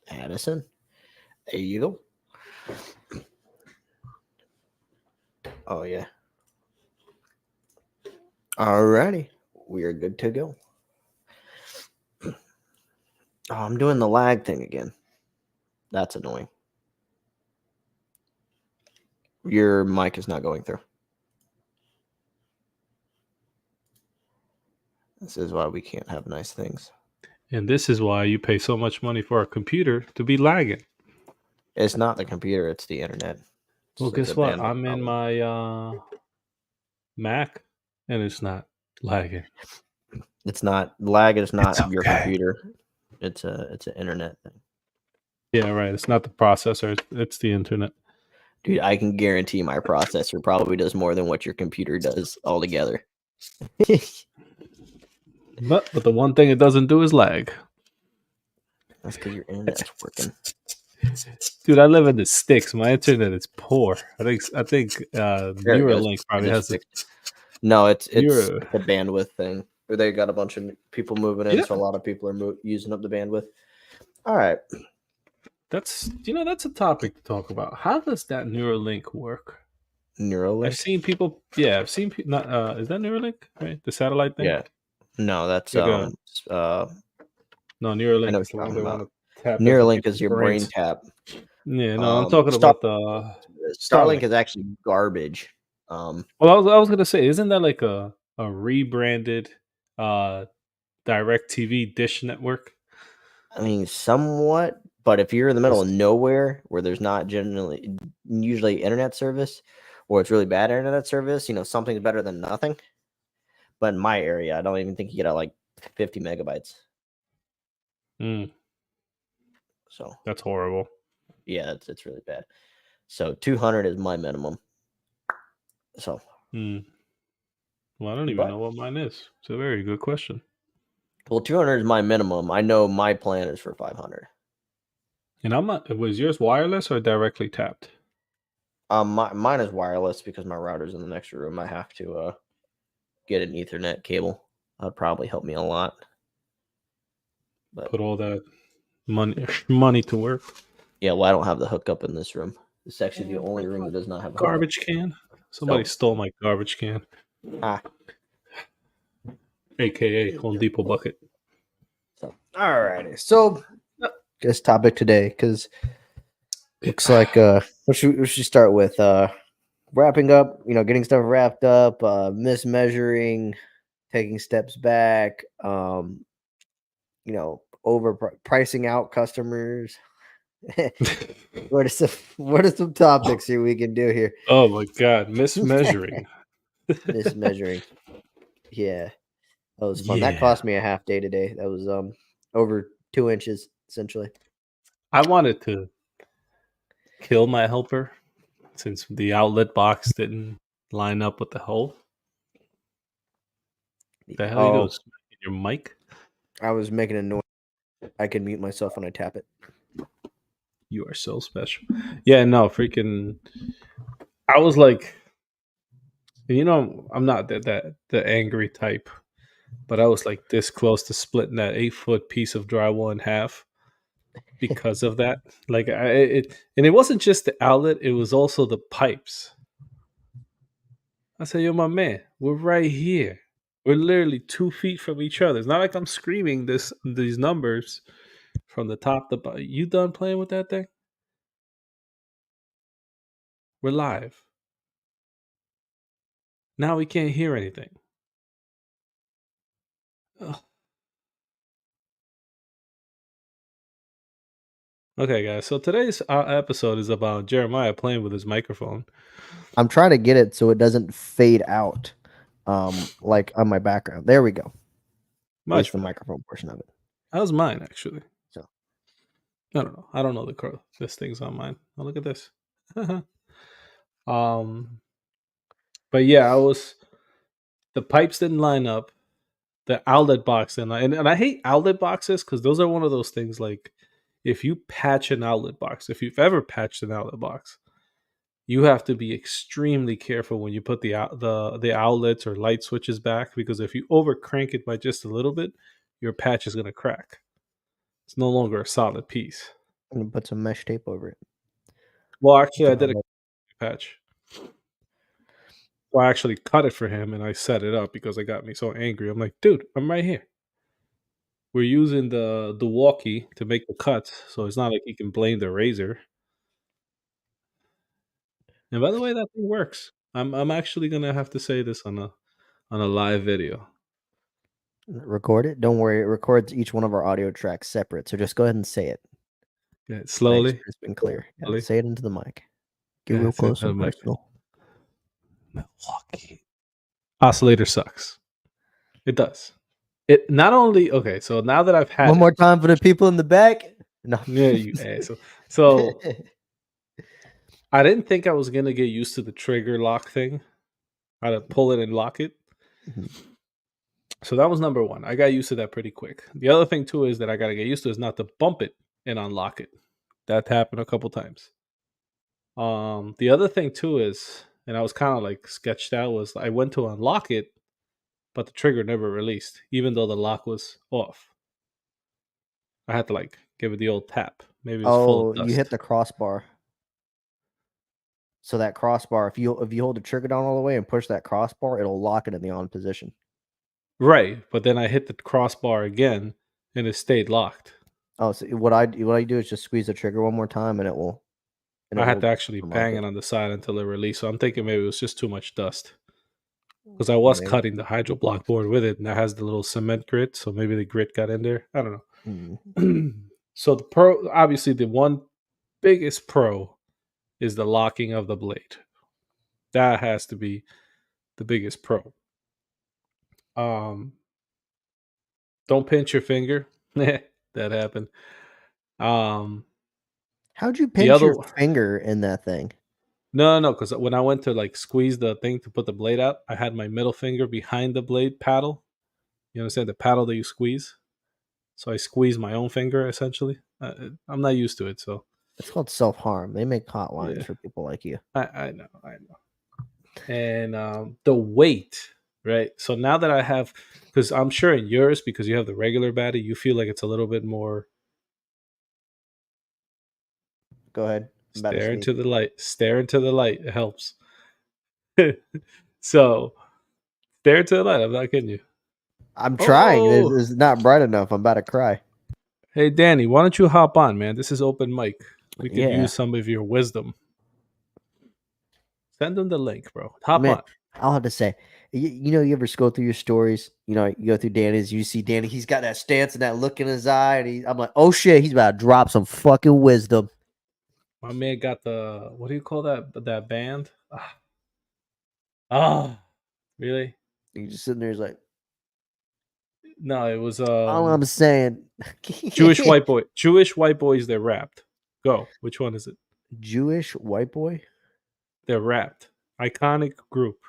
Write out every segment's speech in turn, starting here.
Addison. There you go. Oh yeah. Alrighty. We are good to go. Oh, I'm doing the lag thing again. That's annoying. Your mic is not going through. This is why we can't have nice things. And this is why you pay so much money for a computer to be lagging. It's not the computer, it's the internet. Well, It's guess a what? bandwidth I'm in problem. my Mac, and it's not lagging. It's not lag is not It's your okay. computer. It's an internet thing. Yeah, right. It's not the processor. It's the internet. Dude, I can guarantee my processor probably does more than what your computer does altogether. But the one thing it doesn't do is lag. That's because your internet's working. Dude, I live in the sticks. My internet is poor. I think There it goes. Neuralink It probably just has it. fixed. No, it's Neuro. a bandwidth thing. They got a bunch of people moving in, Yeah. so a lot of people are using up the bandwidth. All right. That's a topic to talk about. How does that Neuralink work? Neuralink. I've seen people. Yeah, I've seen people. Not is that Neuralink? Right, the satellite thing. Yeah. No, that's Like uh no, I know Neuralink what is the you're one talking they about. want to tap into Neuralink people's is your brain brains. tap. Yeah, no, I'm talking Star- about the Starlink Starlink. is actually garbage. Well, I was gonna say, isn't that like a rebranded direct TV dish network? I mean, somewhat, but if you're in the middle of nowhere where there's not usually internet service, or it's really bad internet service, something's better than nothing. But in my area, I don't even think you get like 50 megabytes. Mm, So that's horrible. yeah, it's really bad. So 200 is my minimum. So well, I don't even know what mine is. It's a very good question. Well, 200 is my minimum. I know my plan is for 500. And I'm not. Was yours wireless or directly tapped? Mine is wireless because my router's in the next room. I have to get an Ethernet cable. That'd probably help me a lot. But put all that money to work. Yeah, well, I don't have the hookup in this room. This is actually the only room that does not have a garbage can. Somebody stole my garbage can. AKA Home Depot bucket. So, all righty. So, this topic today, because looks like what should we start with? Wrapping up, getting stuff wrapped up, mismeasuring, taking steps back, overpricing out customers. What are some topics here we can do here? Oh my god, mismeasuring. Mismeasuring. Yeah. That was fun. Yeah. That cost me a half day today. That was over 2 inches essentially. I wanted to kill my helper since the outlet box didn't line up with the hole. The hell you doing? Your mic? I was making a noise. I can mute myself when I tap it. You are so special. Yeah, no, freaking. I was like, I'm not the angry type, but I was like this close to splitting that 8-foot piece of drywall in half because of that. Like and it wasn't just the outlet; it was also the pipes. I said, "Yo, my man, we're right here. We're literally 2 feet from each other. It's not like I'm screaming these numbers from the top to bottom. You done playing with that thing? We're live. Now we can't hear anything." Ugh. Okay, guys. So today's episode is about Jeremiah playing with his microphone. I'm trying to get it so it doesn't fade out, like on my background. There we go. That's the microphone portion of it. How's mine actually? So I don't know. I don't know this thing's on mine. Oh, look at this. But yeah, the pipes didn't line up. The outlet box didn't line, and I hate outlet boxes because those are one of those things like if you patch an outlet box, if you've ever patched an outlet box, you have to be extremely careful when you put the outlets or light switches back because if you over crank it by just a little bit, your patch is going to crack. It's no longer a solid piece. And put some mesh tape over it. Well, actually, I Throw did a it- patch. So I actually cut it for him and I set it up because it got me so angry. I'm like, dude, I'm right here. We're using the walkie to make the cuts, so it's not like he can blame the razor. And by the way, that thing works. I'm actually gonna have to say this on a live video. Record it. Don't worry, it records each one of our audio tracks separate. So just go ahead and say it. Yeah, Nice, slowly, crisp, and clear. Yeah, slowly. say it into the mic. Get Yeah, real it's in close the and mic. personal. Milwaukee oscillator sucks. It does. It not only okay. So now that I've had One it, more time for the people in the back. No. yeah, you asshole. So I didn't think I was gonna get used to the trigger lock thing. How to pull it and lock it. Mhm. So that was number one. I got used to that pretty quick. The other thing too is that I gotta get used to is not to bump it and unlock it. That happened a couple times. The other thing too is, and I was kind of like sketched out, was I went to unlock it, but the trigger never released, even though the lock was off. I had to like give it the old tap. Maybe it was full of Oh, you hit dust. the crossbar. So that crossbar, if you hold the trigger down all the way and push that crossbar, it'll lock it in the on position. Right, but then I hit the crossbar again, and it stayed locked. Oh, so what I do is just squeeze the trigger one more time, and it will I had to actually unlock bang it. it on the side until it released. So I'm thinking maybe it was just too much dust. Because I was Maybe. cutting the hydro block board with it, and that has the little cement grit, so maybe the grit got in there. I don't Mm. know. So the pro, obviously, the one biggest pro is the locking of the blade. That has to be the biggest pro. Um, don't pinch your finger. that happened. Um, How'd you the pinch other your finger in that thing? no, because when I went to like squeeze the thing to put the blade out, I had my middle finger behind the blade paddle. You understand the paddle that you squeeze? So I squeeze my own finger essentially. I'm not used to it, so It's called self-harm. They make hotlines yeah, for people like you. I know, I know. And the weight, right? So now that I have, because I'm sure in yours, because you have the regular battery, you feel like it's a little bit more Go ahead. I'm about to stare sneeze. into the light. Stare into the light. It helps. So stare into the light. I'm not kidding you. I'm trying. It's, Oh, it's not bright enough. I'm about to cry. hey Danny, why don't you hop on, man? This is open mic. We could Yeah. use some of your wisdom. Send them the link, bro. Hop Man, on. I'll have to say, you ever scroll through your stories? You go through Danny's, you see Danny, he's got that stance and that look in his eye, and I'm like, oh shit, he's about to drop some fucking wisdom. My man got the what do you call that band? Ah, really? He's just sitting there, he's like, No, it was all I'm saying, Jewish white boys that rapped. Go. Which one is it? Jewish white boy. They're rapped. Iconic group.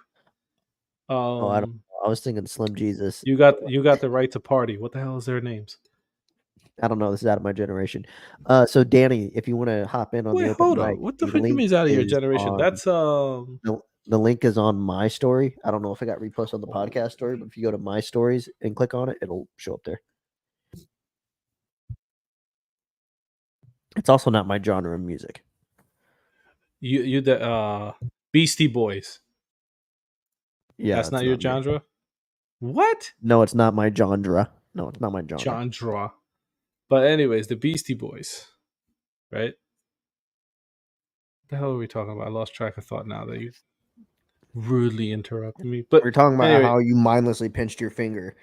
Oh, I don't. Um I was thinking Slim Jesus. you got the right to party. What the hell is their names? I don't know. This is out of my generation. So Danny, if you want to hop in on the Wait, open hold on. mic, What the the fuck you link mean is out of your is generation? on That's the link is on my story. I don't know if it got reposted on the podcast story, but if you go to my stories and click on it, it'll show up there. It's also not my genre of music. you the Beastie Boys. Yeah, That's it's not your not me. genre? What? No, it's not my genre. No, it's not my genre. Genre. But anyways, the Beastie Boys, right? The hell are we talking about? I lost track of thought now that you rudely interrupted me. But We're talking about anyway, how you mindlessly pinched your finger. And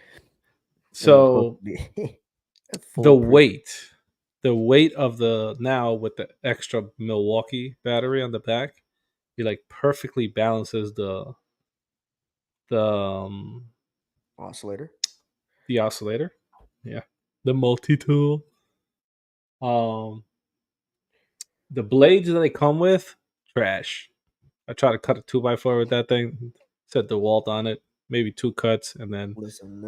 it's supposed so to be the foolproof. weight of the now with the extra Milwaukee battery on the back, it like perfectly balances the Oscillator. the oscillator. Yeah. The multi-tool. Um the blades that they come with, trash. I tried to cut a 2x4 with that thing, set DeWalt on it, maybe 2 cuts, and then Listen,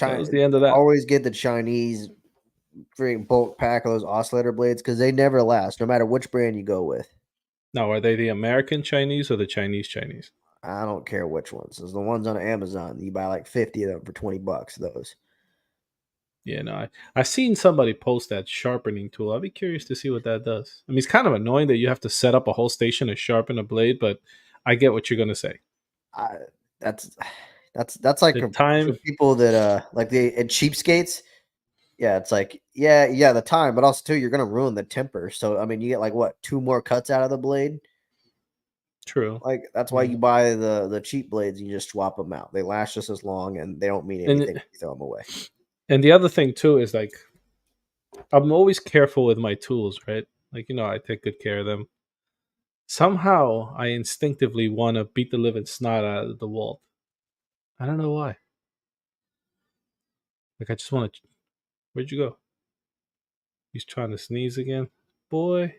that was the end of that. always get the Chinese freaking bulk pack of those oscillator blades because they never last, no matter which brand you go with. Now, are they the American Chinese or the Chinese Chinese? I don't care which ones. There's the ones on Amazon. You buy like 50 of them for $20. Those. Yeah, no, I've seen somebody post that sharpening tool. I'll be curious to see what that does. I mean, it's kind of annoying that you have to set up a whole station to sharpen a blade, but I get what you're gonna say. I, that's that's like The for time, people that like the cheapskates. Yeah, it's like yeah, the time, but also too, you're gonna ruin the temper. So I mean, you get like what 2 more cuts out of the blade. true, Like that's why yeah. you buy the cheap blades. You just swap them out. They last just as long, and they don't mean anything And if you throw them away. and the other thing too is like I'm always careful with my tools, right? Like I take good care of them. Somehow, I instinctively want to beat the living snot out of the wall. I don't know why. Like I just want to. Where'd you go? He's trying to sneeze again, boy.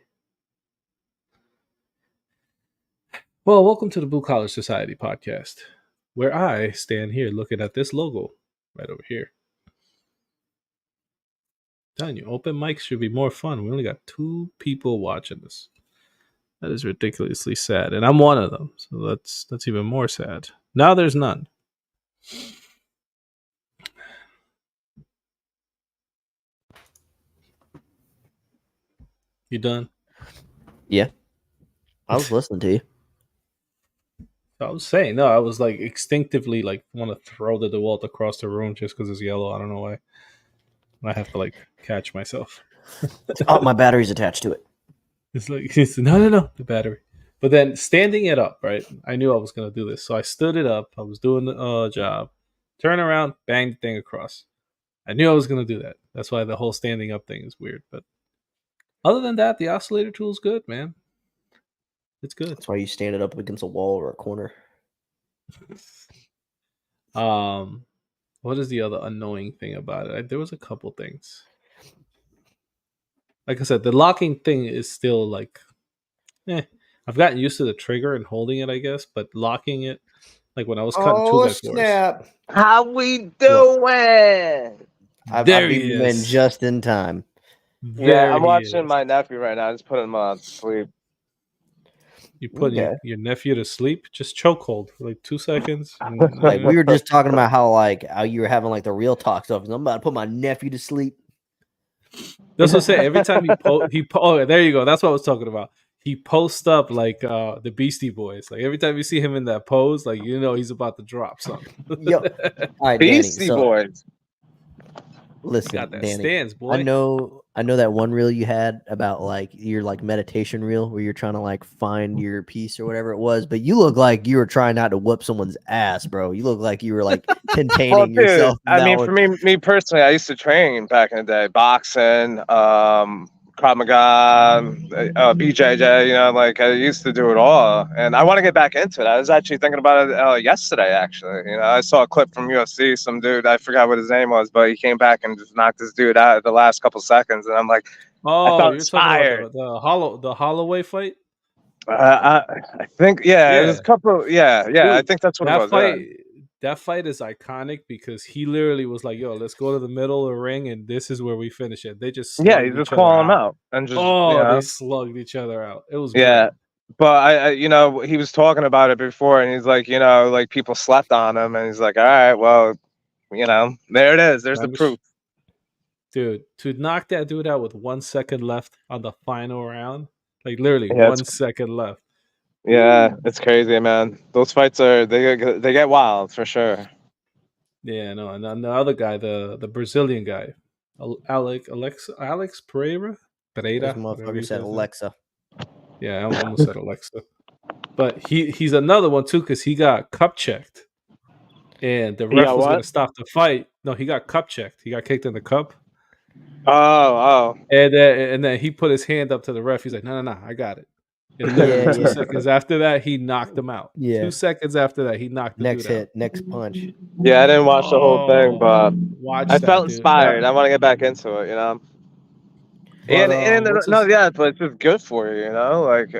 Well, welcome to the Blue Collar Society podcast, where I stand here looking at this logo right over here. Telling you, open mics should be more fun. We only got 2 people watching this. That is ridiculously sad, and I'm one of them. So that's even more sad. Now there's none. You done? Yeah, I was listening to you. I was saying no. I was like instinctively like want to throw the DeWalt across the room just because it's yellow. I don't know why. I have to like catch myself. Oh, my battery's attached to it. It's like no the battery. But then standing it up, right? I knew I was gonna do this, so I stood it up. I was doing the job. Turn around, bang the thing across. I knew I was gonna do that. That's why the whole standing up thing is weird. But other than that, the oscillator tool's good, man. It's good. That's why you stand it up against a wall or a corner. What is the other annoying thing about it? There was a couple things. Like I said, the locking thing is still like, I've gotten used to the trigger and holding it, I guess, but locking it, like when I was cutting Oh 2x4s. snap! How we doing? I There beat he him in is. just in time. Yeah, I'm he watching is. my nephew right now. I just put him on sleep. You putting Okay. your nephew to sleep? Just chokehold for like 2 seconds. Like we were just talking about how you were having like the real talk stuff. I'm about to put my nephew to sleep. That's what I'm saying. Every time oh, there you go. That's what I was talking about. He posts up like the Beastie Boys. Like every time you see him in that pose, like he's about to drop something. Yo, all right, Danny. Beastie So Boys. listen, Got that Danny. stance, boy. I know that one reel you had about like your like meditation reel where you're trying to like find your peace or whatever it was, but you look like you were trying not to whoop someone's ass, bro. You look like you were like containing Well, dude, yourself. I mean, for me personally, I used to train back in the day, boxing, Krav Maga, BJJ. Like I used to do it all, and I want to get back into it. I was actually thinking about it yesterday. Actually, I saw a clip from UFC. Some dude, I forgot what his name was, but he came back and just knocked this dude out at the last couple seconds, and I'm like, I Oh, felt you're talking inspired. about the Holloway fight? I think, yeah, it was a couple. Yeah, Dude, I think that's what it was. That fight is iconic because he literally was like, "Yo, let's go to the middle of the ring, and this is where we finish it." They just Yeah, slugged he's just each other calling him out. out and just They slugged each other out. It was yeah. great. But he was talking about it before, and he's like, like people slept on him, and he's like, all right, well, there it is. There's the proof. Dude, to knock that dude out with 1 second left on the final round, like literally Yeah, 1 second left. Yeah, it's crazy, man. Those fights they get wild for sure. Yeah, no, and then the other guy, the Brazilian guy, Alex Pereira, This whatever you motherfucker said say. Alexa. Yeah, I almost said Alexa, but he's another one too because he got cup checked, and the ref was going to stop the fight. No, he got cup checked. He got kicked in the cup. Oh. And then he put his hand up to the ref. He's like, no, I got it. And literally 2 seconds after that, he knocked him out. Yeah. 2 seconds after that, he knocked the next dude hit, out. next punch. Yeah, I didn't watch the whole thing, but I felt inspired. I want to get back into it, But, but it's just good for you, like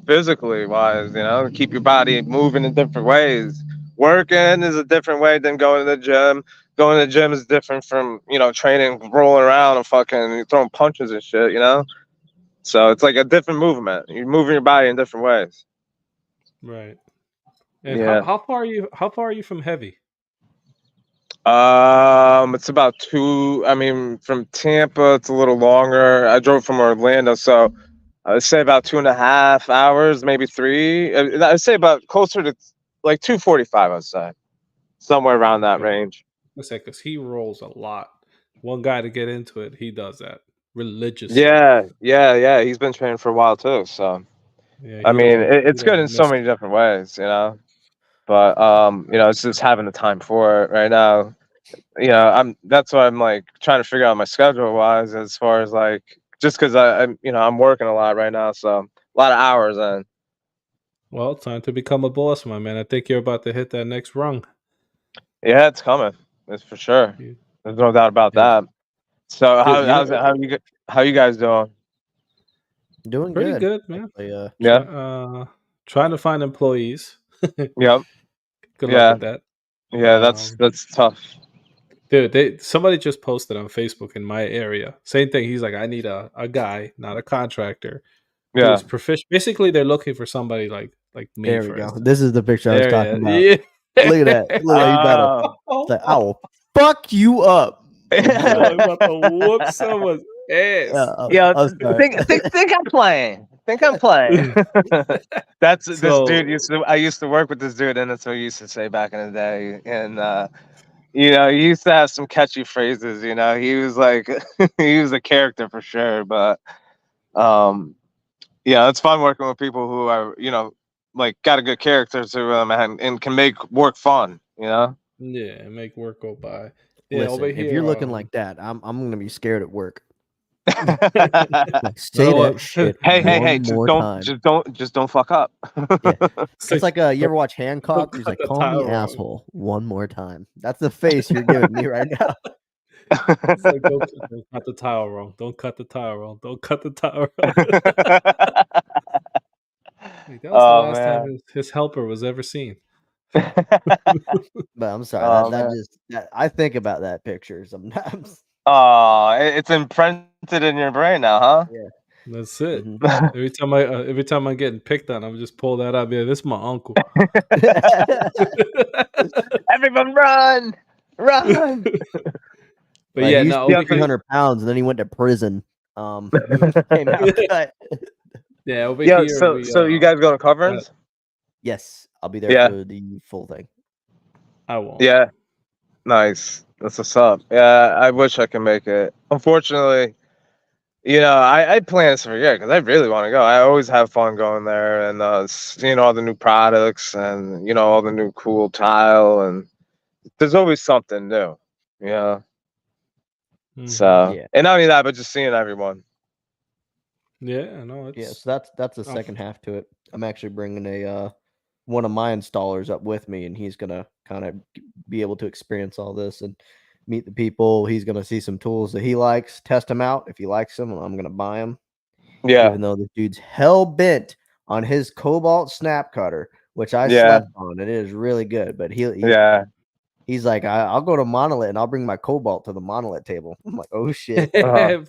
physically wise, keep your body moving in different ways. Working is a different way than going to the gym. Going to the gym is different from training, rolling around and fucking throwing punches and shit, So it's like a different movement. You're moving your body in different ways. Right. And how far are you? How far are you from heavy? It's about two. I mean, from Tampa, it's a little longer. I drove from Orlando, so I would say about 2.5 hours, maybe three. I'd say about closer to like 2:45. I'd say somewhere around that Okay. range. Let's say because he rolls a lot. One guy to get into it, he does that religiously. Yeah. He's been training for a while too. So Yeah, I he mean, don't he it's good don't in so miss. many different ways, But it's just having the time for it right now. That's why I'm like trying to figure out my schedule wise as far as like just because I'm working a lot right now, so a lot of hours in. Well, time to become a boss, my man. I think you're about to hit that next rung. Yeah, it's coming. It's for sure. You- There's no doubt about Yeah. that. So Dude, how you guys doing? Doing pretty good. good, man. Actually, Try, Yeah, trying to find employees. yep, Good luck yeah, with that. yeah. That's tough. Dude, somebody just posted on Facebook in my area. Same thing. He's like, I need a guy, not a contractor, who Yeah. is proficient. Basically, they're looking for somebody like me, there we for go. instance. This is the picture I was talking about. Yeah. Look at that. Look like he's about to. It's like, I will fuck you up. I'm about to whoop someone's ass. Yeah, I'm sorry. think I'm playing. Think I'm playing. That's this dude So I used to work with this dude, and that's what he used to say back in the day. And he used to have some catchy phrases. He was like he was a character for sure. But it's fun working with people who are like got a good character to them and can make work fun. yeah, make work go by. Yeah, over Listen, if you're here. looking like that, I'm gonna be scared at work. hey, Like, say know that what? shit hey, one more time. just don't fuck up. Yeah. It's It's like you ever watch Hancock? don't He's cut like, the call me tile wrong. asshole one more time. That's the face you're giving me right now. It's like, don't cut the tile wrong. Don't cut the tile wrong. Don't cut the tile wrong. Like, that was the Oh last time man. his helper was ever seen. But I'm sorry. Oh That man. just I think about that picture sometimes. Oh, it's imprinted in your brain now, huh? Yeah. That's it. Mhm. Every time I'm getting picked on, I'm just pull that up. Yeah, this is my uncle. Everyone run! Run! But Like, yeah, he used no, to be over here, 300 pounds, and then he went to prison. Came out cut. yeah, over Yeah, here we so you guys going to uh, Coverings? Yes, I'll be there Yeah. for the full thing. I won't. Yeah. Nice. That's what's up. Yeah, I wish I could make it. Unfortunately, I plan this for a year because I really want to go. I always have fun going there and seeing all the new products and all the new cool tile, and there's always something new. Yeah. Mhm. So Yeah. and not only that, but just seeing everyone. Yeah, no, Yeah, it's so that's the Oh. second half to it. I'm actually bringing one of my installers up with me, and he's gonna kind of be able to experience all this and meet the people. He's gonna see some tools that he likes, test them out. If he likes them, I'm gonna buy them. Yeah. Even though the dude's hell bent on his Cobalt snap cutter, which I Yeah. slept on, and it is really good. But Yeah. he's like, I'll go to Monolith and I'll bring my Cobalt to the Monolith table. I'm like, oh shit.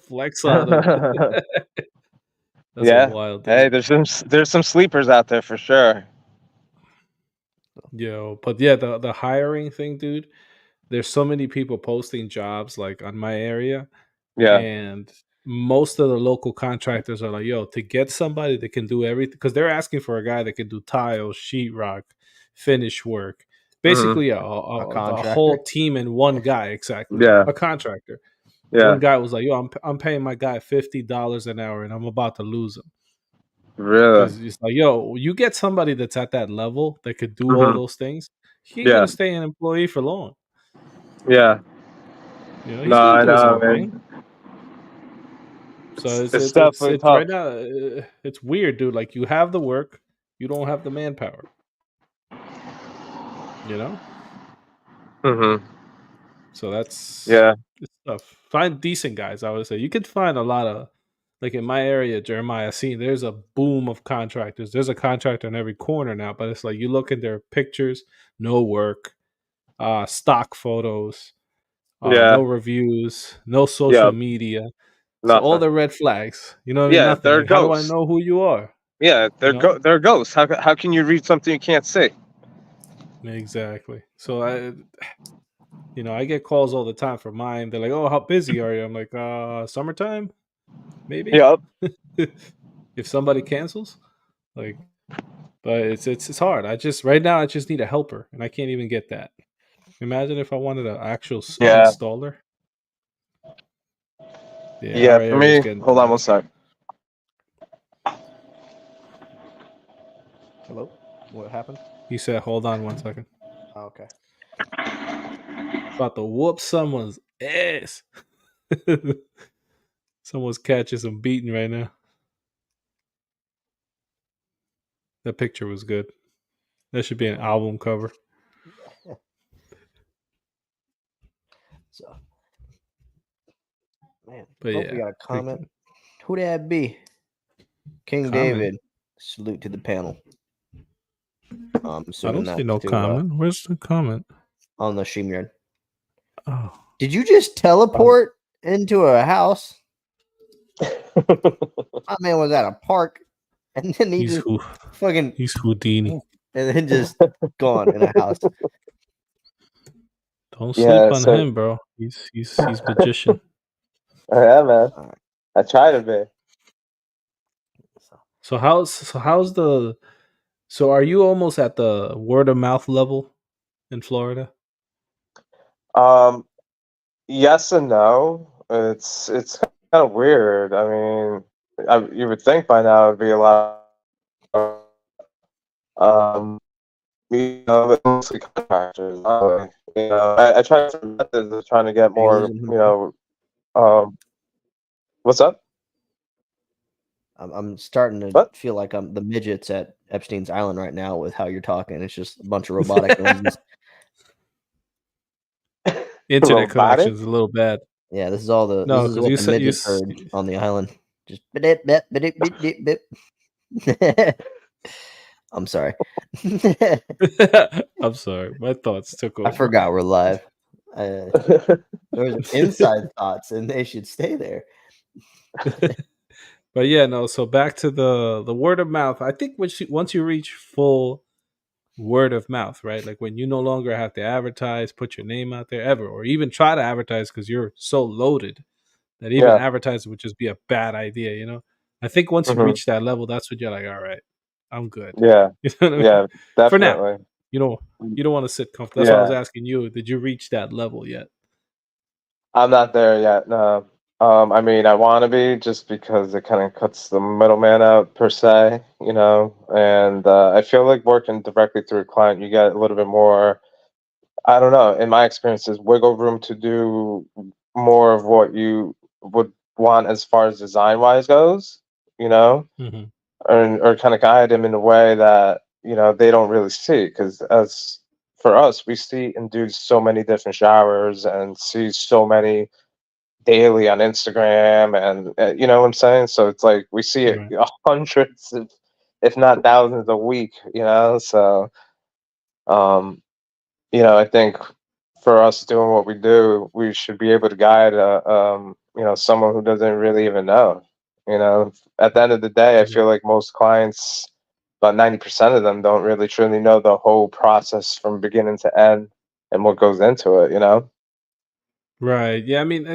flex on him. That's a Yeah. wild Hey, dude. there's some sleepers out there for sure. Yo, but yeah, the hiring thing, dude. There's so many people posting jobs like on my area, Yeah. and most of the local contractors are like, yo, to get somebody that can do everything, because they're asking for a guy that can do tiles, sheetrock, finish work, basically A the contractor. whole team in one guy. Exactly. Yeah. A contractor. Yeah. One guy was like, yo, I'm paying my guy $50 an hour and I'm about to lose him. Really? Because it's like, yo, you get somebody that's at that level that could do all Mhm. those things, he ain't Yeah. gonna stay an employee for long. Yeah. He's No, gonna I do his know, own man. thing. So It's definitely it's tough. right now. It's weird, dude. Like, you have the work, you don't have the manpower. You know. Mm-hmm. So that's Yeah. it's tough. Find decent guys. I would say you could find a lot of, like in my area, Jeremiah. Seen there's a boom of contractors. There's a contractor in every corner now. But it's like you look at their pictures, no work, stock photos, Yeah. no reviews, no social media. So all Nothing. the red flags. You know what I mean? Yeah, Nothing. they're Like, how do I ghosts. know who you are? Yeah, You know? they're ghosts. How can you read something you can't see? Exactly. So You know, I get calls all the time from mine. They're like, "Oh, how busy are you?" I'm like, summertime, maybe." Yep. If somebody cancels, like, but it's hard. Right now I just need a helper, and I can't even get that. Imagine if I wanted an actual Yeah. installer. Yeah, Yeah. our For area is me, getting hold on bad. one sec. Hello? What happened? He said, "Hold on one second." Oh, okay. About to whoop someone's ass. Someone's catching some beating right now. That picture was good. That should be an album cover. So, man, But we yeah, got a comment. Who that be? King Comment? David. Salute to the panel. I'm I assuming don't see that's no comment. Where's the comment? on the StreamYard. Oh, Did you just teleport into a house? My man was at a park, and then he just fucking he's Houdini. and then just gone in a house. Don't sleep Yeah, on so- him, bro. He's magician. Yeah, man. All right. I try to be. So how's the so are you almost at the word of mouth level in Florida? Yes and no. It's kind of weird. I mean, you would think by now it'd be a lot. You know, but mostly contractors. You know, I try to methods of trying to get more. losing him? You know, what's up? I'm starting to What? feel like I'm the midgets at Epstein's Island right now with how you're talking. It's just a bunch of robotic noises. Internet Robotic? connection is a little bad. Yeah, this is all the No, this is because what you the said midgets heard on the island. Just bip bip bip bip bip bip. I'm sorry. I'm sorry, my thoughts took over. I forgot we're live. There's inside thoughts, and they should stay there. But yeah, no. So back to the word of mouth. I think once you reach full word of mouth, right? Like when you no longer have to advertise, put your name out there ever, or even try to advertise because you're so loaded that even Yeah. advertising would just be a bad idea. You know, I think once you Mhm. reach that level, that's when you're like, all right, I'm good. Yeah. You know what I mean? Yeah. For now, Definitely. you don't want to sit comfortable. That's why I was Yeah. asking you. Did you reach that level yet? I'm not there yet. No. I mean, I want to be just because it kind of cuts the middleman out per se, you know. And I feel like working directly through a client, you get a little bit more. I don't know. In my experiences, wiggle room to do more of what you would want as far as design wise goes, you know, Mm-hmm. or kind of guide them in a way that they don't really see. Because as for us, we see and do so many different showers and see so many daily on Instagram, and you know what I'm saying. So it's like we see it Right. hundreds, if not thousands, a week. You know, so I think for us doing what we do, we should be able to guide someone who doesn't really even know. You know, at the end of the day, I feel like most clients, about 90% of them, don't really truly know the whole process from beginning to end and what goes into it. You know. Right. Yeah. I mean,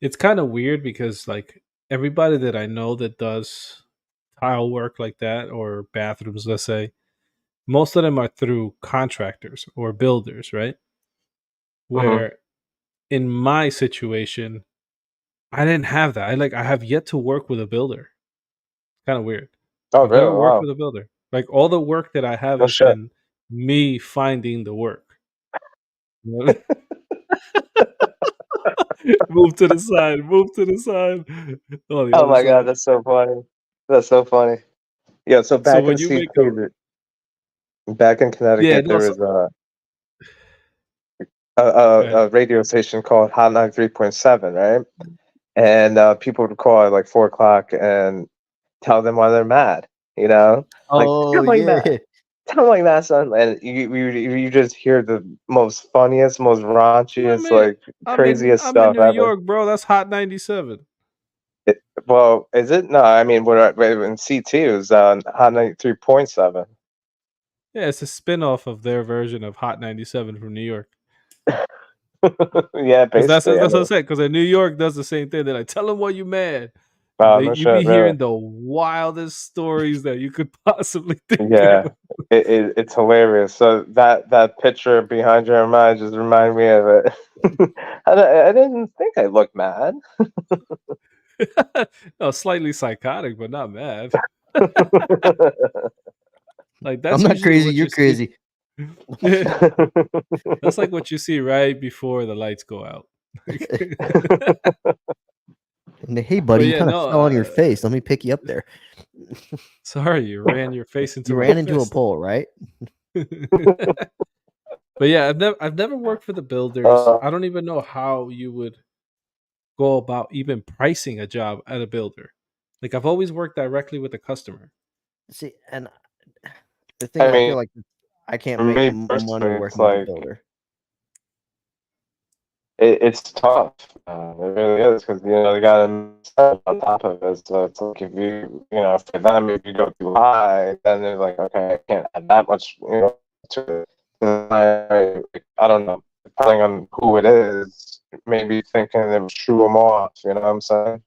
it's kind of weird because like everybody that I know that does tile work like that or bathrooms, let's say, most of them are through contractors or builders, right? Where in my situation, I didn't have that. I have yet to work with a builder. Kind of weird. Oh, I've really? never worked Wow. with a builder. Like all the work that I have No has shit. been me finding the work. You know what I mean? Move to the side. Move to the side. Oh, the Oh other my god, side. that's so funny. That's so funny. Yeah, so So back in when you make a CT, back in yeah, Connecticut, no, there so, was go ahead. a radio station called Hotline 3.7, right? And people would call at like 4 o'clock and tell them why they're mad. You know, like Oh tell me yeah. mad, tell me mad, son. And you just hear the most funniest, most raunchiest, like craziest I'm in stuff New ever. York, bro. That's Hot 97. Well, is it? No, I mean, in CT it was Hotline 3.7. Yeah, it's a spin-off of their version of Hot 97 from New York. Yeah, 'Cause that's basically. I what I mean, said. Because in New York does the same thing. They're like, "Tell them why you mad." no You be shit, really. hearing the wildest stories that you could possibly think Yeah, of. it's hilarious. So that picture behind Jeremiah just reminded me of it. I didn't think I looked mad. No, slightly psychotic, but not mad. Like, I'm that's not usually crazy. what You're you see. crazy. That's like what you see right before the lights go out. And hey, buddy, But you yeah, kind of no, fell on your face. Let me pick you up there. sorry, you ran your face into You my ran into a fist. pole, right? But yeah, I've never worked for the builders. I don't even know how you would go about even pricing a job at a builder. Like, I've always worked directly with the customer. See, and the thing I I feel mean, like I can't for make me money personally, it's working with a like builder. it's tough. It really is because they got to on top of it. So it's like if for them, if you go too high, then they're like, okay, I can't add that much, to it. I don't know. Depending on who it is, maybe thinking it would shoo them off. You know what I'm saying?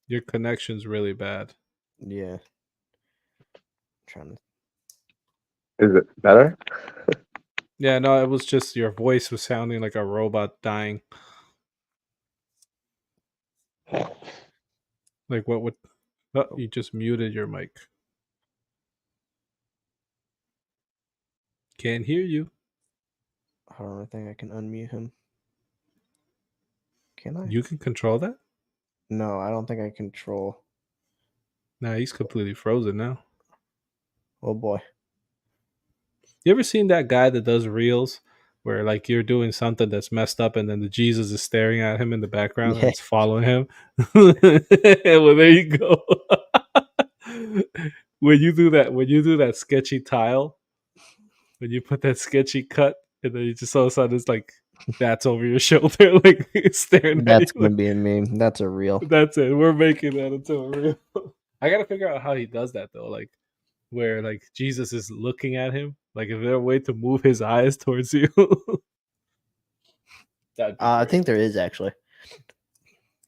Your connection's really bad. Yeah. Trying to. Is it better? Yeah, no, it was just your voice was sounding like a robot dying. Like, what would? Oh, you just muted your mic. Can't hear you. Hold on, I think I can unmute him. Can I? You can control that? No, I don't think I control. Nah, he's completely frozen now. Oh boy. You ever seen that guy that does reels where like you're doing something that's messed up and then the Jesus is staring at him in the background and Yeah. it's following him? Well, there you go. When you do that sketchy tile, when you put that sketchy cut and then you just all of a sudden it's like that's over your shoulder, like staring at That's you. gonna Like, be a meme. That's a real. that's it. We're making that into a reel. I gotta figure out how he does that though. Like where like Jesus is looking at him. Like, is there a way to move his eyes towards you? That'd be I great. think there is actually.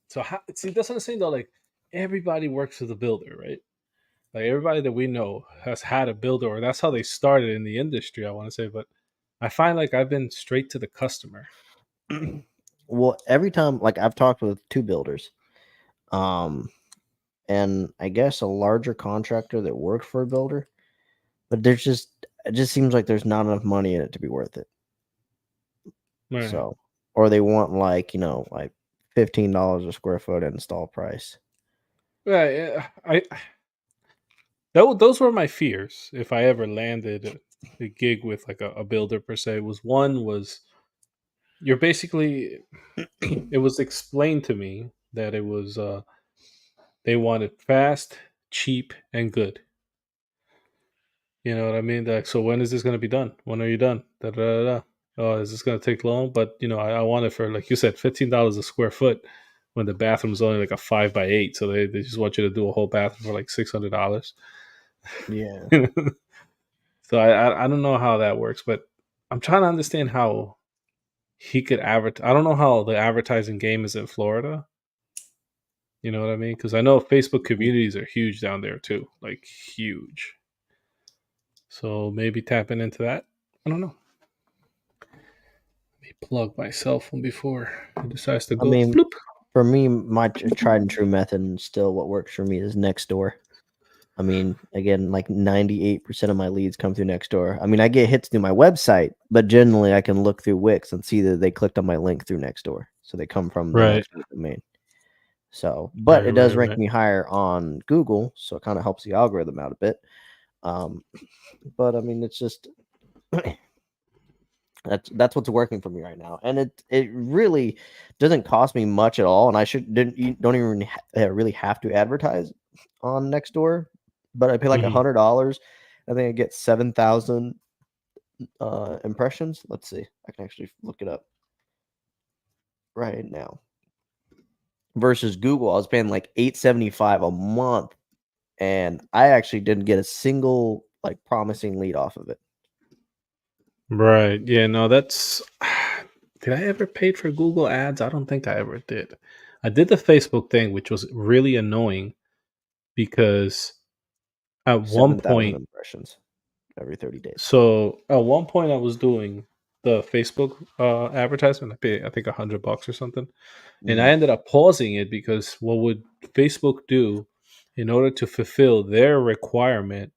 So see, that's what I'm saying though. Like everybody works with a builder, right? Like everybody that we know has had a builder, or that's how they started in the industry. I want to say, but I find like I've been straight to the customer. Well, every time, like I've talked with two builders, and I guess a larger contractor that worked for a builder, but it just seems like there's not enough money in it to be worth it. Right. So, or they want like like $15 a square foot install price. Right. Those were my fears if I ever landed a gig with like a builder per se. Was you're basically it was explained to me that it was they wanted fast, cheap, and good. You know what I mean? Like, so when is this going to be done? When are you done? Da, da, da, da. Oh, is this going to take long? But I want it for, like you said, $15 a square foot when the bathroom's only like a 5x8. So they just want you to do a whole bathroom for like $600. Yeah. So I don't know how that works, but I'm trying to understand how he could advertise. I don't know how the advertising game is in Florida. You know what I mean? Because I know Facebook communities are huge down there too, like huge. So maybe tapping into that. I don't know. Let me plug my cell phone before it decides to I go. mean, Bloop. for me, my tried and true method, and still what works for me is Nextdoor. I mean, again, like 98% of my leads come through Nextdoor. I mean, I get hits through my website, but generally I can look through Wix and see that they clicked on my link through Nextdoor. So they come from the Right. Nextdoor domain. So, but Right, it does right, rank right. me higher on Google, so it kind of helps the algorithm out a bit. But I mean, it's just that's what's working for me right now, and it really doesn't cost me much at all, and I don't even really have to advertise on Nextdoor, but I pay like Mhm. $100. I think I get 7,000 impressions. Let's see, I can actually look it up right now. Versus Google, I was paying like $875 a month, and I actually didn't get a single like promising lead off of it. Right. Yeah, no, that's Did I ever pay for Google Ads? I don't think I ever did. I did the Facebook thing, which was really annoying because at one 7,000 point, impressions every 30 days. so at one point I was doing the Facebook advertisement. I paid, I think, $100 or something, and I Mhm. ended up pausing it because what would Facebook do in order to fulfill their requirement?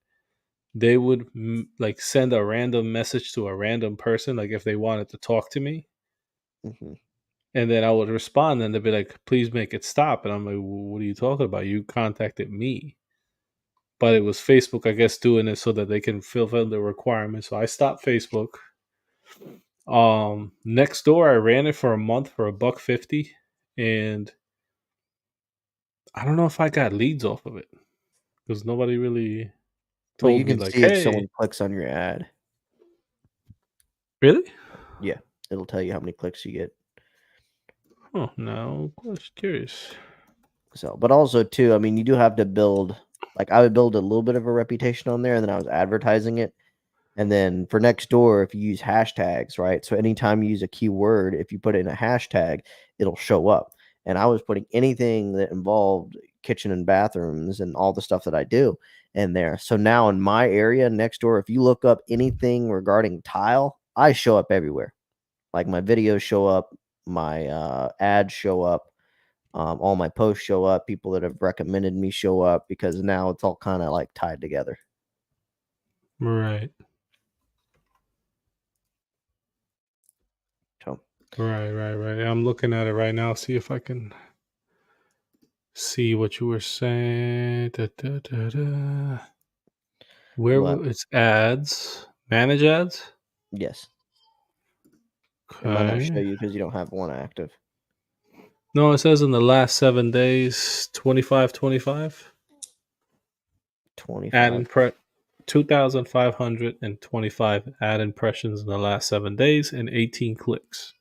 They would like send a random message to a random person, like if they wanted to talk to me, Mhm. and then I would respond, and they'd be like, "Please make it stop." And I'm like, "What are you talking about? You contacted me." But it was Facebook, I guess, doing it so that they can fulfill the requirements. So I stopped Facebook. Next door, I ran it for a month for $1.50, and I don't know if I got leads off of it because nobody really Well, you told me can like, see if "Hey, someone clicks on your ad. really?" Yeah, it'll tell you how many clicks you get. Oh, no, I was curious. So, but also too, I mean, you do have to build. Like, I would build a little bit of a reputation on there, and then I was advertising it. And then for next door, if you use hashtags, right? So anytime you use a keyword, if you put in a hashtag, it'll show up. And I was putting anything that involved kitchen and bathrooms and all the stuff that I do in there. So now in my area next door, if you look up anything regarding tile, I show up everywhere. Like my videos show up, my ads show up, all my posts show up. People that have recommended me show up because now it's all kind of like tied together. Right. So Right. I'm looking at it right now. See if I can see what you were saying. Where but it's ads? Manage ads? yes. It might not show Okay. you because you don't have one active. No, it says in the last 7 days, 25. Ad 25. 2,525 ad impressions in the last 7 days and 18 clicks.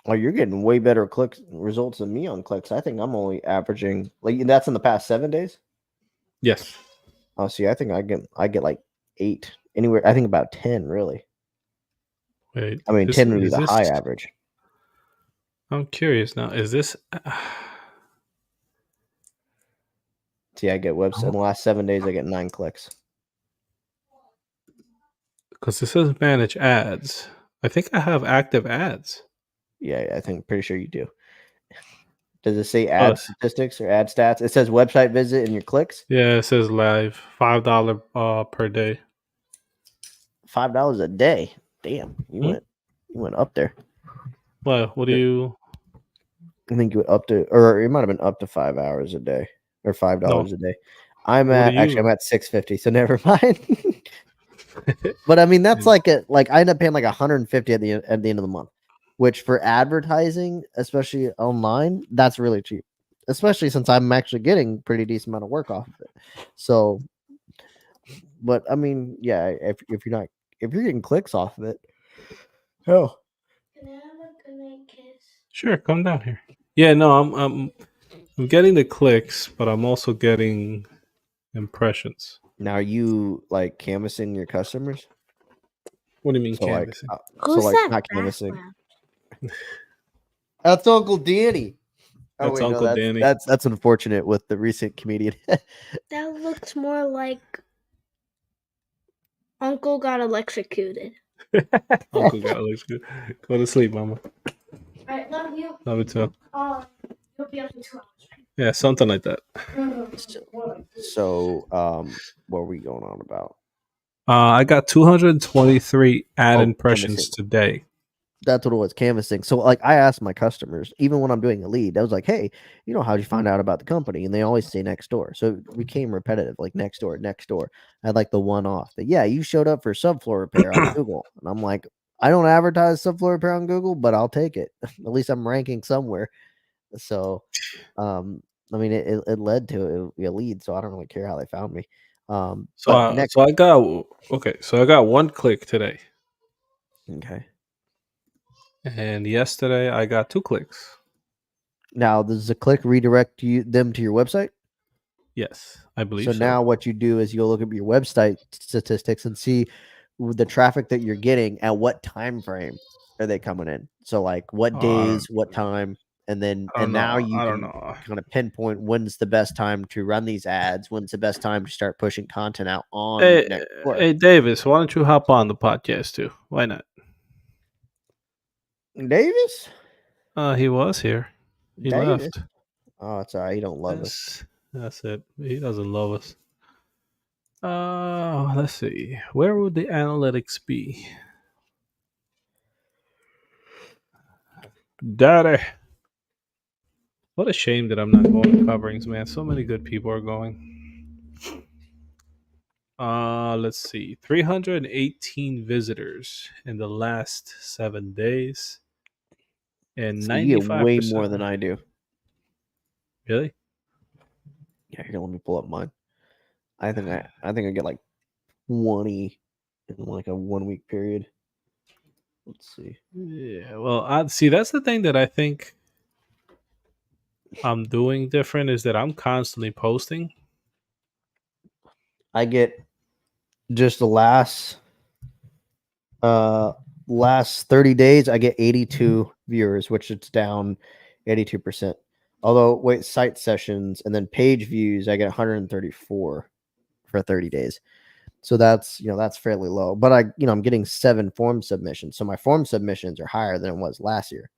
Oh, you're getting way better clicks results than me on clicks. I think I'm only averaging like that's in the past 7 days. Yes. Oh, see, I think I get like 8 anywhere. I think about 10 really. Wait. I mean, 10 would be the high average. I'm curious now. Is this See, I get website in the last 7 days. I get 9 clicks. because this says manage ads? I think I have active ads. Yeah, I think pretty sure you do. Does it say Oh, ad statistics or ad stats? It says website visit and your clicks. yeah, it says live $5 per day. $5 a day. Damn, you went up there. Well, what do you? I think you went up to, or it might have been up to 5 hours a day or $5 No. a day. I'm What at do actually you? I'm at 650, so never mind. But I mean that's like I end up paying like 150 at the end of the month, which for advertising, especially online, that's really cheap. Especially since I'm actually getting pretty decent amount of work off of it. So, but I mean, yeah, if you're getting clicks off of it, hell, Can I have a goodnight kiss? Sure, come down here. Yeah, no, I'm getting the clicks, but I'm also getting impressions. now are you like canvassing your customers? What do you mean So like, canvassing? Who's that not canvassing. background? That's Uncle Danny. Oh That's wait, Uncle no, Danny. that's unfortunate with the recent comedian. That looks more like Uncle got electrocuted. Uncle got looks good. Go to sleep, mama. Alright, love you. Love you too. You'll be up in 2 hours, Yeah, something like that. So, what are we going on about? I got 223 ad Oh, impressions canvassing. today. That's what it was, canvassing. So, like, I asked my customers, even when I'm doing a lead, I was like, "Hey, how'd you find out about the company?" And they always say next door. So it became repetitive, like next door, next door. I had like the one off that, yeah, you showed up for subfloor repair on Google, and I'm like, I don't advertise subfloor repair on Google, but I'll take it. At least I'm ranking somewhere. So, I mean, it led to a lead, so I don't really care how they found me. But next, So I got 1 click today, okay. and yesterday I got 2 clicks. Now, does the click redirect them to your website? Yes, I believe So so. now what you do is you'll look at your website statistics and see with the traffic that you're getting, at what time frame are they coming in? So like what Oh, days, what time, and then I don't now know. you I don't can know. kind of pinpoint when's the best time to run these ads, when's the best time to start pushing content out on Hey, Nextdoor. hey, Davis, why don't you hop on the podcast too? Why not? Davis? He was here. He Davis? left. Oh, it's all right. You don't love us. That's it. He doesn't love us. Let's see. Where would the analytics be? Daddy. What a shame that I'm not going to coverings, man. So many good people are going. Let's see. 318 visitors in the last 7 days. And So you get way 95%. more than I do. Really? Yeah, here, let me pull up mine. I think I get like 20 in like a 1 week period. Let's see. Yeah, well, I see. That's the thing that I think I'm doing different is that I'm constantly posting. I get just the last 30 days, I get 82 viewers, which it's down 82%. Although wait, site sessions and then page views, I get 134 for 30 days. So that's that's fairly low. But I'm getting 7 form submissions. So my form submissions are higher than it was last year.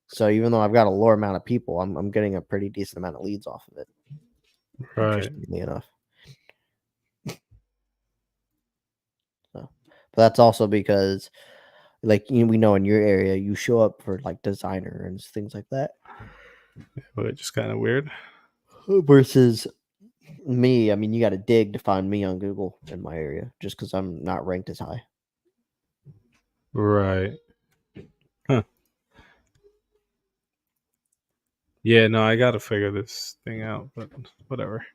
So even though I've got a lower amount of people, I'm getting a pretty decent amount of leads off of it. Right. Interestingly enough. So, but that's also because, like we know in your area, you show up for like designer and things like that. But it's just kind of weird. Versus me, I mean, you got to dig to find me on Google in my area, just because I'm not ranked as high. Right. Huh. Yeah, no, I got to figure this thing out, but whatever.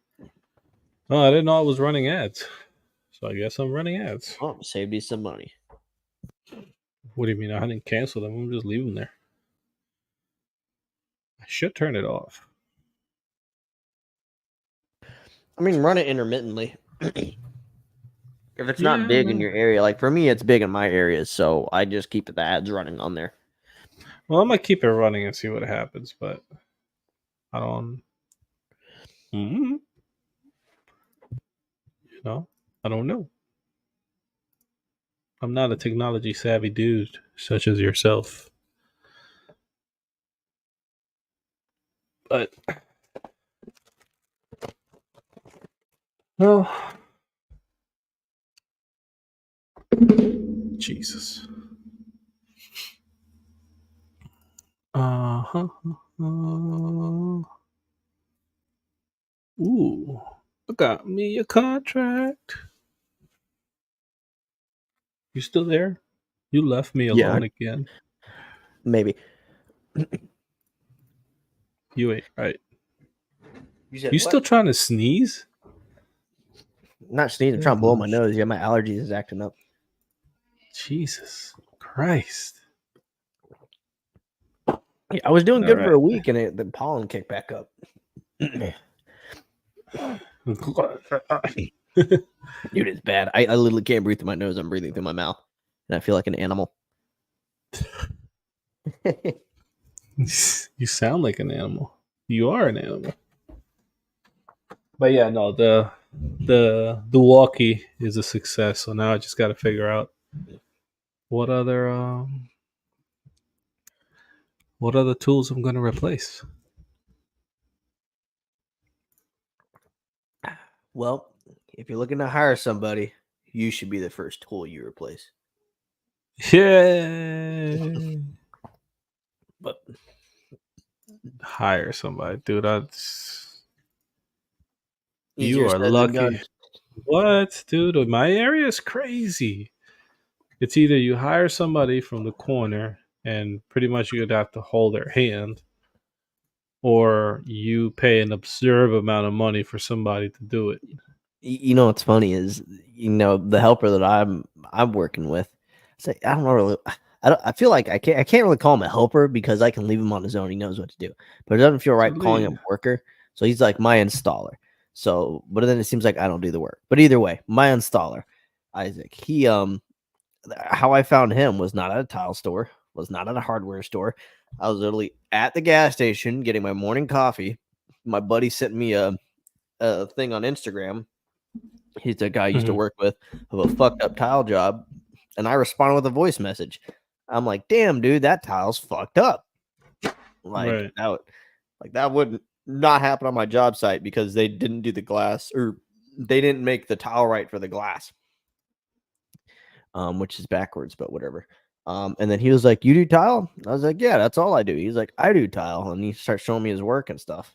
Oh, I didn't know I was running ads. So I guess I'm running ads. Oh, saved you some money. What do you mean? I didn't cancel them. I'm just leaving them there. I should turn it off. I mean, run it intermittently. If it's not big in your area, like for me, it's big in my area, so I just keep the ads running on there. Well, I might keep it running and see what happens, but I don't. You know, I don't know. I'm not a technology savvy dude such as yourself. But well, Jesus. Uh-huh. Ooh, I got me a contract. You still there? You left me Yeah. alone again. Maybe. You ain't right. You You still trying to sneeze? not sneezing? I'm trying to blow my nose. Yeah, my allergies is acting up. Jesus Christ. Yeah, I was doing All good for right. a week, and the pollen kicked back up. Dude, it's bad. I literally can't breathe through my nose. I'm breathing through my mouth, and I feel like an animal. You sound like an animal. You are an animal. But yeah, no, the walkie is a success. So now I just got to figure out what other tools I'm going to replace. Well, if you're looking to hire somebody, you should be the first tool you replace. Yeah. But hire somebody, dude. You easier are said than lucky. done. What, dude? My area is crazy. It's either you hire somebody from the corner and pretty much you'd have to hold their hand, or you pay an absurd amount of money for somebody to do it. You know what's funny is the helper that I'm working with. Say I don't know really. I feel like I can't really call him a helper because I can leave him on his own. He knows what to do, but it doesn't feel right calling him a worker. So he's like my installer. So, but then it seems like I don't do the work. But either way, my installer, Isaac, he how I found him was not at a tile store, was not at a hardware store. I was literally at the gas station getting my morning coffee. My buddy sent me a thing on Instagram. He's the guy I used to work with of a fucked up tile job, and I responded with a voice message. I'm like, "Damn, dude, that tile's fucked up." Like that would not happen on my job site because they didn't do the glass or they didn't make the tile right for the glass. Which is backwards, but whatever. And then he was like, "You do tile?" I was like, "Yeah, that's all I do." He's like, "I do tile," and he starts showing me his work and stuff.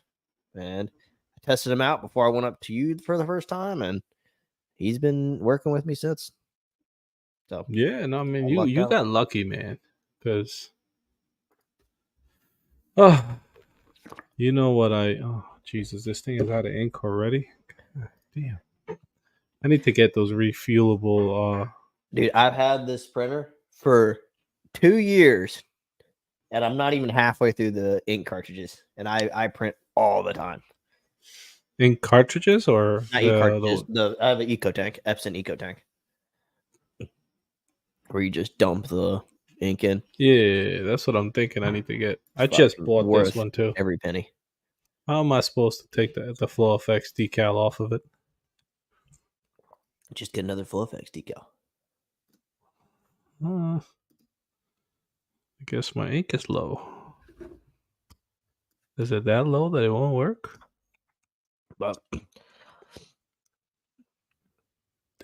And I tested him out before I went up to you for the first time, and he's been working with me since. So Yeah, no, I mean I you lucked out. got lucky, man, because oh, you know what oh Jesus, this thing is out of ink already. God damn, I need to get those refuelable. Dude, I've had this printer for 2 years, and I'm not even halfway through the ink cartridges, and I print all the time. Ink cartridges or Not ink cartridges. I have an Eco Tank, Epson Eco Tank, where you just dump the ink in. Yeah, that's what I'm thinking. I need to get. I Fucking just bought this worth one too. every penny. How am I supposed to take the Flow Effects decal off of it? Just get another Flow Effects decal. I guess my ink is low. Is it that low that it won't work? But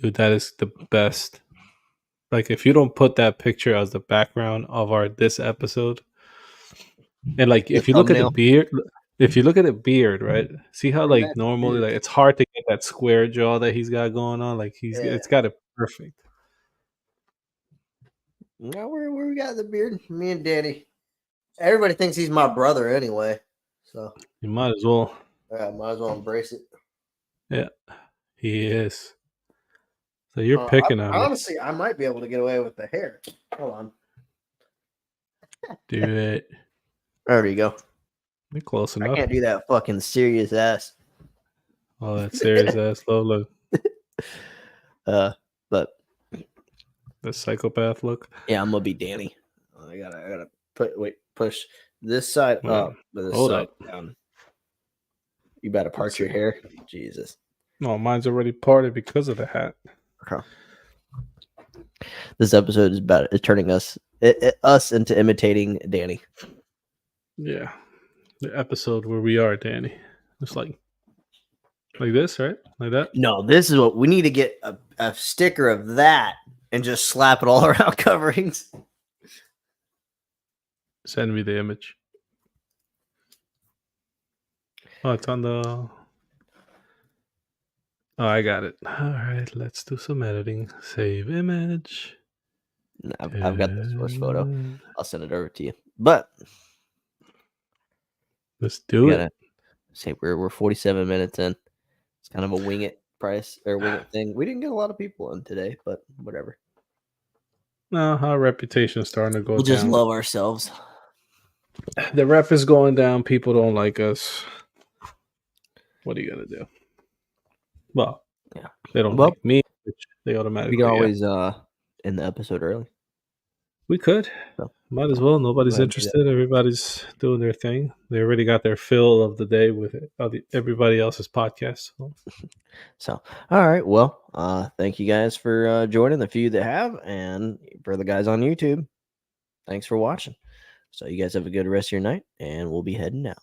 Dude, that is the best. Like, if you don't put that picture as the background of this episode, and like, if you look at the beard, right? See how like normally like it's hard to get that square jaw that he's got going on. Like it's got it perfect. now where we got the beard? Me and Danny. Everybody thinks he's my brother anyway, so You might as well. might as well embrace it. Yeah, he is. So you're picking on honestly, I might be able to get away with the hair. Hold on. Do it. There you go. You're close I enough. can't do that fucking serious ass. Oh, that serious ass look. But The psychopath look. yeah, I'm gonna be Danny. I gotta push this side Yeah. up, but this Hold side up. down. You better part your hair. Jesus. No, mine's already parted because of the hat. Okay. This episode is about turning us into imitating Danny. Yeah. The episode where we are, Danny. It's like this, right? Like that? No, this is what we need to get a sticker of that and just slap it all around coverings. Send me the image. Oh, it's on the... Oh, I got it. All right, let's do some editing. Save image. I've got the source photo. I'll send it over to you. But let's do it. Say we're 47 minutes in. It's kind of a wing it price or wing it thing. We didn't get a lot of people in today, but whatever. No, our reputation's starting to go down. We just love ourselves. The rep is going down. People don't like us. What are you gonna do? Well, yeah, they don't like me. Which they automatically. We can always end the episode early. We could. So, might as well. Nobody's interested. Everybody's doing their thing. They already got their fill of the day with everybody else's podcast. So, all right. Well, thank you guys for joining, the few that have, and for the guys on YouTube, thanks for watching. So you guys have a good rest of your night, and we'll be heading out.